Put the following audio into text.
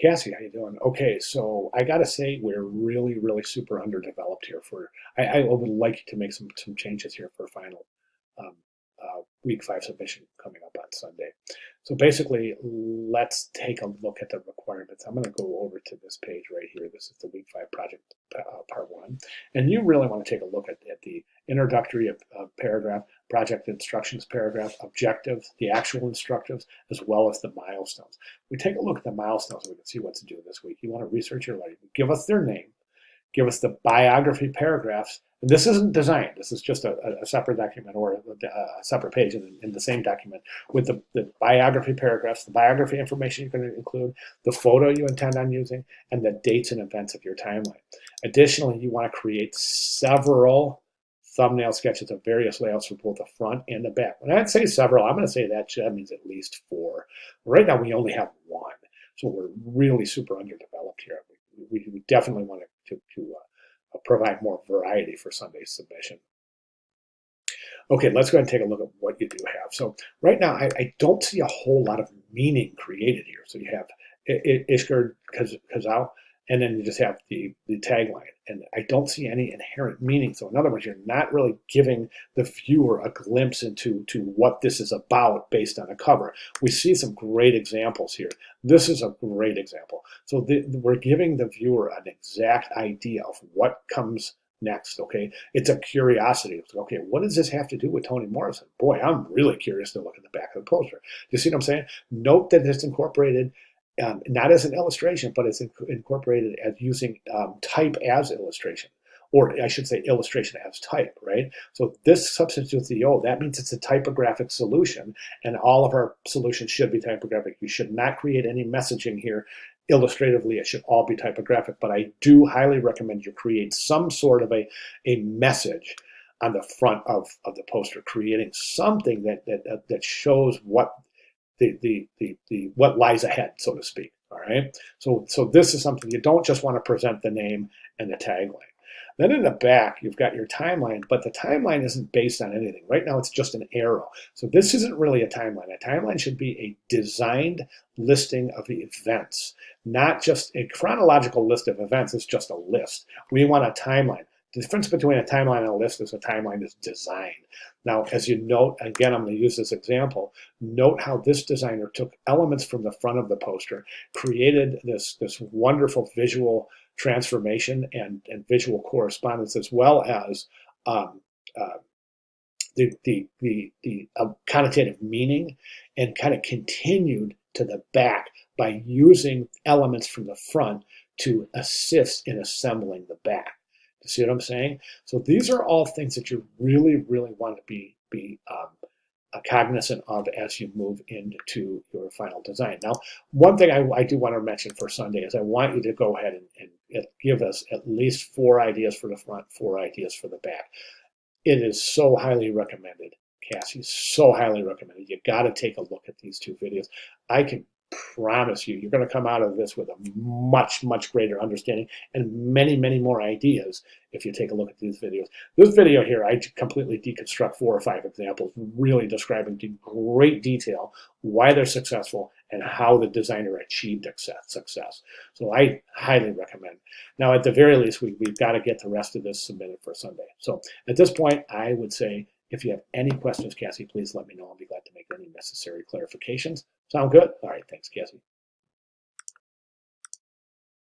Cassie, how you doing? Okay, so I gotta say we're really super underdeveloped here for. I would like to make some changes here for final um, week 5 submission coming up on Sunday. So basically, let's take a look at the requirements. I'm going to go over to this page right here. This is the week 5 project part 1, and you really want to take a look at the introductory paragraph, project instructions paragraph, objectives, the actual instructives, as well as the milestones. We take a look at the milestones so we can see what to do this week. You want to research your learning. Give us their name. Give us the biography paragraphs. And this isn't designed. This is just a separate document or a separate page in the same document with the biography paragraphs, the biography information you're going to include, the photo you intend on using, and the dates and events of your timeline. Additionally, you want to create several thumbnail sketches of various layouts for both the front and the back. When I say several, I'm going to say that means at least 4. Right now, we only have 1. So we're really super underdeveloped here. We definitely want to provide more variety for Sunday's submission. Okay, let's go ahead and take a look at what you do have. So right now, I don't see a whole lot of meaning created here. So you have Ishgard Kazal, and then you just have the tagline. And I don't see any inherent meaning. So in other words, you're not really giving the viewer a glimpse into what this is about based on a cover. We see some great examples here. This is a great example. So we're giving the viewer an exact idea of what comes next, okay? It's a curiosity. It's, okay, what does this have to do with Toni Morrison? Boy, I'm really curious to look at the back of the poster. Do you see what I'm saying? Note that it's incorporated not as an illustration, but it's incorporated as using type as illustration, or I should say illustration as type, right? So this substitutes the O. That means it's a typographic solution, and all of our solutions should be typographic. You should not create any messaging here illustratively. It should all be typographic, but I do highly recommend you create some sort of a message on the front of the poster, creating something that shows what what lies ahead, so to speak. All right. So this is something you don't just want to present the name and the tagline. Then in the back, you've got your timeline, but the timeline isn't based on anything. Right now, it's just an arrow. So this isn't really a timeline. A timeline should be a designed listing of the events, not just a chronological list of events. It's just a list. We want a timeline. The difference between a timeline and a list is a timeline is designed. Now, as you note, again, I'm going to use this example. Note how this designer took elements from the front of the poster, created this wonderful visual transformation and visual correspondence, as well as the connotative meaning, and kind of continued to the back by using elements from the front to assist in assembling the back. You see what I'm saying? So these are all things that you really want to be cognizant of as you move into your final design. Now, one thing I do want to mention for Sunday is I want you to go ahead and give us at least 4 ideas for the front, 4 ideas for the back. It is so highly recommended, Cassie, so highly recommended. You got to take a look at these 2 videos. I can promise you're going to come out of this with a much greater understanding and many more ideas if you take a look at these videos. This video here, I completely deconstruct 4 or 5 examples, really describing in great detail why they're successful and how the designer achieved success. So I highly recommend. Now, at the very least, we've got to get the rest of this submitted for Sunday. So at this point, I would say, if you have any questions, Cassie, please let me know. I'll be glad to make any necessary clarifications. Sound good? All right. Thanks, Cassie.